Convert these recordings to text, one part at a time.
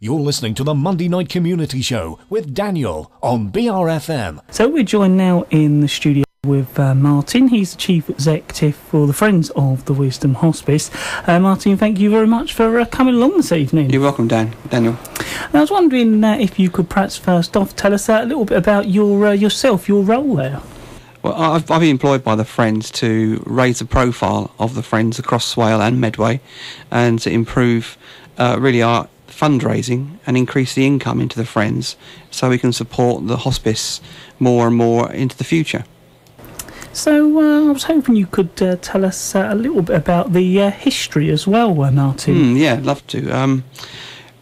You're listening to the Monday Night Community Show with Daniel on BRFM. So we're joined now in the studio with Martyn. He's the Chief Executive for the Friends of the Wisdom Hospice. Martyn, thank you very much for coming along this evening. You're welcome, Daniel. Now, I was wondering if you could perhaps first off tell us a little bit about yourself, your role there. Well, I've been employed by the Friends to raise the profile of the Friends across Swale and Medway and to improve really our fundraising and increase the income into the Friends so we can support the hospice more and more into the future. So I was hoping you could tell us a little bit about the history as well, Martyn. Yeah, I'd love to.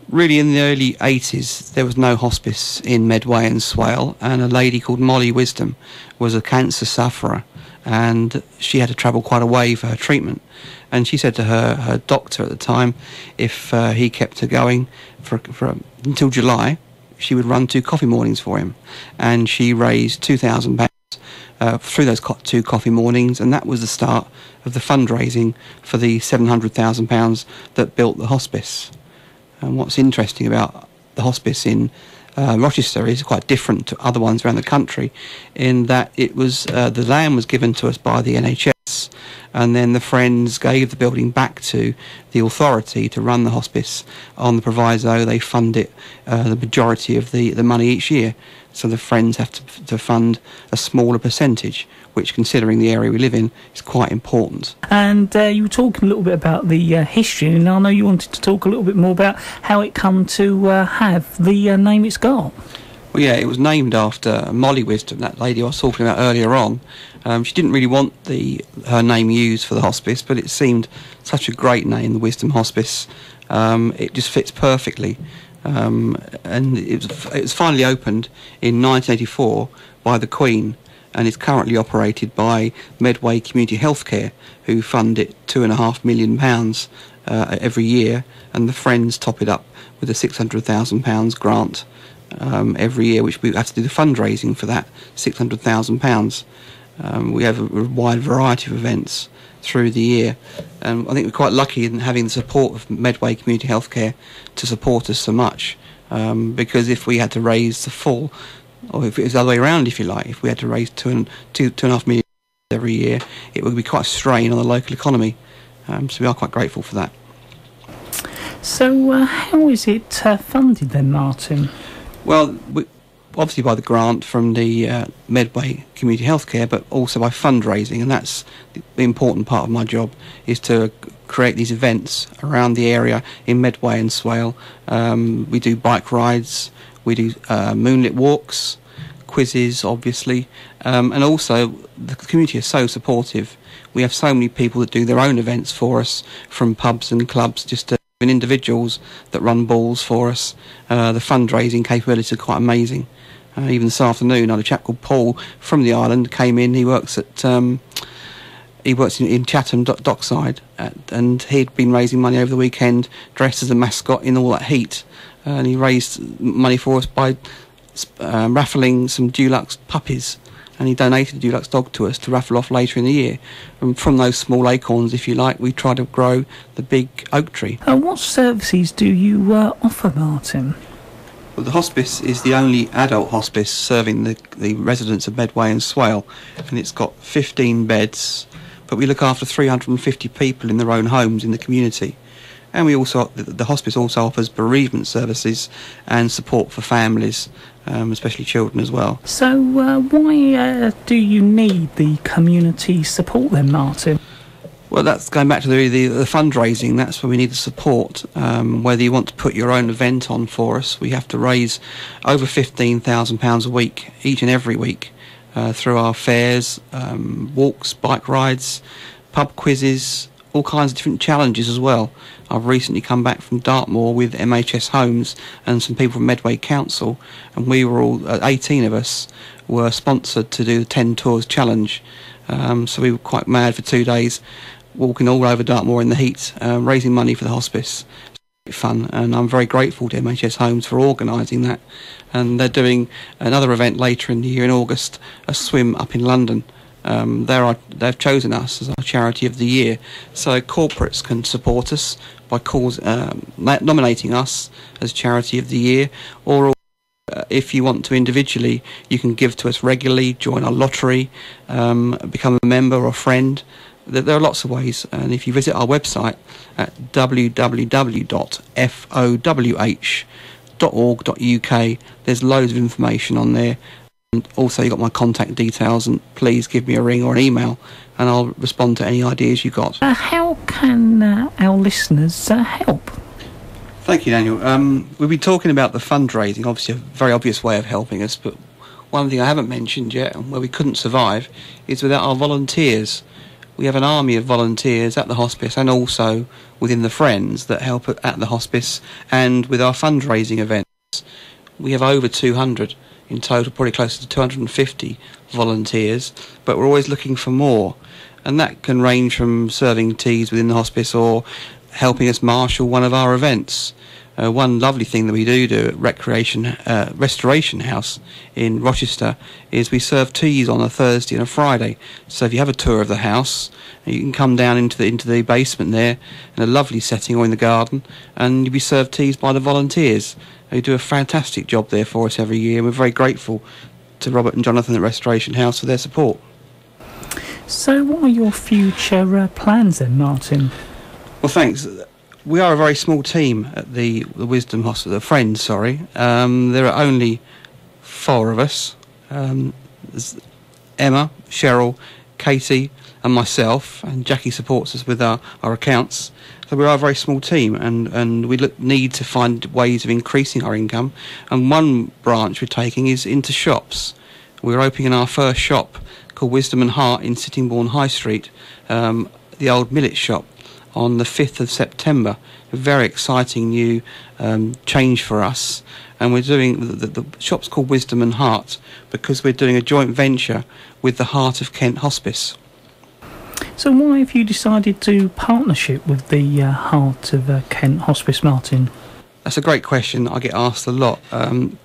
Really, in the early 80s, there was no hospice in Medway and Swale, and a lady called Molly Wisdom was a cancer sufferer, and she had to travel quite a way for her treatment. And she said to her doctor at the time, if he kept her going for until July, she would run 2 coffee mornings for him. And she raised £2,000 through those 2 coffee mornings, and that was the start of the fundraising for the £700,000 that built the hospice. And what's interesting about the hospice in Rochester is quite different to other ones around the country in that it was the land was given to us by the NHS, and then the Friends gave the building back to the authority to run the hospice on the proviso they fund it the majority of the money each year. So the Friends have to fund a smaller percentage, which, considering the area we live in, is quite important. And you were talking a little bit about the history, and I know you wanted to talk a little bit more about how it come to have the name it's got. Well, yeah, it was named after Molly Wisdom, that lady I was talking about earlier on. She didn't really want her name used for the hospice, but it seemed such a great name, the Wisdom Hospice. It just fits perfectly. And it was finally opened in 1984 by the Queen, and it's currently operated by Medway Community Healthcare, who fund it £2.5 million every year, and the Friends top it up with a £600,000 grant every year, which we have to do the fundraising for that £600,000. We have a wide variety of events through the year, and I think we're quite lucky in having the support of Medway Community Healthcare to support us so much, because if we had to raise the full, or if it was the other way around, if you like, if we had to raise £2.5 million every year, it would be quite a strain on the local economy. So we are quite grateful for that. So how is it funded then, Martyn? Well, obviously by the grant from the Medway Community Healthcare, but also by fundraising, and that's the important part of my job, is to create these events around the area in Medway and Swale. We do bike rides, we do moonlit walks, quizzes, obviously, and also the community is so supportive. We have so many people that do their own events for us, from pubs and clubs, just to even individuals that run balls for us. The fundraising capabilities are quite amazing. Even this afternoon, I had a chap called Paul from the island came in. He works in Chatham Dockside, and he'd been raising money over the weekend, dressed as a mascot in all that heat, and he raised money for us by raffling some Dulux puppies, and he donated a Dulux dog to us to raffle off later in the year. And from those small acorns, if you like, we try to grow the big oak tree. What services do you offer, Martyn? Well, the hospice is the only adult hospice serving the residents of Medway and Swale, and it's got 15 beds, but we look after 350 people in their own homes in the community. And we also, the hospice also offers bereavement services and support for families, especially children as well. So why do you need the community support then, Martyn? Well, that's going back to the fundraising. That's where we need the support. Whether you want to put your own event on for us, we have to raise over £15,000 a week, each and every week, through our fairs, walks, bike rides, pub quizzes, all kinds of different challenges as well. I've recently come back from Dartmoor with MHS Homes and some people from Medway Council, and we were all, 18 of us, were sponsored to do the 10 Tours Challenge. So we were quite mad for 2 days, walking all over Dartmoor in the heat, raising money for the hospice. It's fun, and I'm very grateful to MHS Homes for organising that. And they're doing another event later in the year in August, a swim up in London, They've chosen us as our charity of the year. So corporates can support us by nominating us as charity of the year, or if you want to individually, you can give to us regularly, join our lottery, become a member or a friend. There are lots of ways, and if you visit our website at www.fowh.org.uk, there's loads of information on there. And also you've got my contact details, and please give me a ring or an email and I'll respond to any ideas you got. How can our listeners help? Thank you, Daniel. We've been talking about the fundraising, obviously a very obvious way of helping us, but one thing I haven't mentioned yet, and where we couldn't survive, is without our volunteers. We have an army of volunteers at the hospice and also within the Friends that help at the hospice and with our fundraising events. We have over 200 in total, probably closer to 250 volunteers, but we're always looking for more. And that can range from serving teas within the hospice or helping us marshal one of our events. One lovely thing that we do at Restoration House in Rochester is we serve teas on a Thursday and a Friday. So if you have a tour of the house, you can come down into the basement there in a lovely setting or in the garden, and you'll be served teas by the volunteers. They do a fantastic job there for us every year, and we're very grateful to Robert and Jonathan at Restoration House for their support. So what are your future plans then, Martyn? Well, thanks. We are a very small team at the Wisdom Hospice, the Friends, sorry. There are only 4 of us. There's Emma, Cheryl, Katie and myself, and Jackie supports us with our accounts. So we are a very small team, and we need to find ways of increasing our income. And one branch we're taking is into shops. We're opening our first shop called Wisdom and Heart in Sittingbourne High Street, the old millet shop, on the 5th of September. A very exciting new change for us. And we're doing, the shop's called Wisdom and Heart because we're doing a joint venture with the Heart of Kent Hospice. So why have you decided to partnership with the Heart of Kent Hospice, Martyn? That's a great question. I get asked a lot.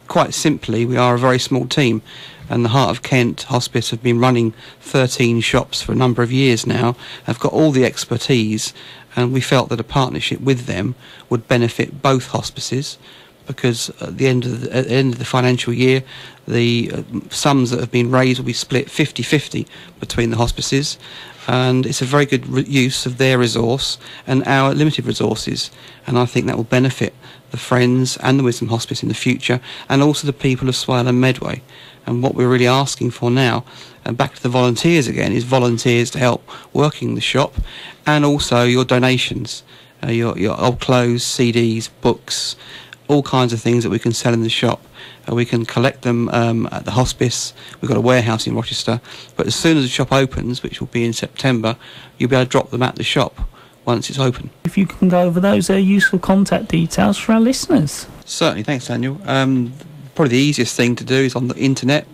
Quite simply, we are a very small team, and the Heart of Kent Hospice have been running 13 shops for a number of years now, have got all the expertise, and we felt that a partnership with them would benefit both hospices, because at the end of the financial year, the sums that have been raised will be split 50-50 between the hospices, and it's a very good use of their resource and our limited resources, and I think that will benefit the Friends and the Wisdom Hospice in the future, and also the people of Swale and Medway. And what we're really asking for now, and back to the volunteers again, is volunteers to help working the shop, and also your donations, your old clothes, CDs, books, all kinds of things that we can sell in the shop. We can collect them at the hospice. We've got a warehouse in Rochester, but as soon as the shop opens, which will be in September, you'll be able to drop them at the shop once it's open. If you can go over those useful contact details for our listeners. Certainly, thanks Daniel. Probably the easiest thing to do is on the internet,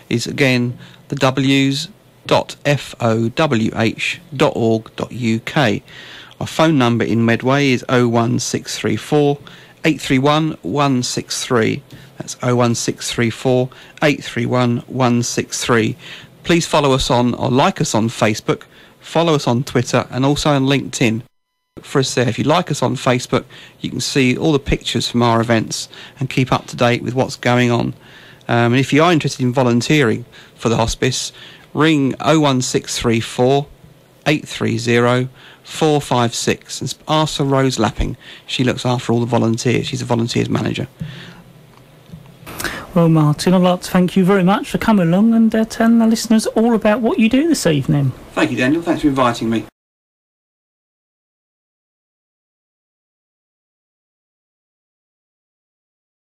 is again the w's.fowh.org.uk. Our phone number in Medway is 01634 831 163. That's 01634 831 163. Please follow us on, or like us on Facebook, follow us on Twitter, and also on LinkedIn. Look for us there. If you like us on Facebook, you can see all the pictures from our events and keep up to date with what's going on. And if you are interested in volunteering for the hospice, ring 01634 830 456 and ask for Rose Lapping. She looks after all the volunteers. She's a volunteers manager. Well, Martyn, I'd like to thank you very much for coming along and telling the listeners all about what you do this evening. Thank you, Daniel. Thanks for inviting me.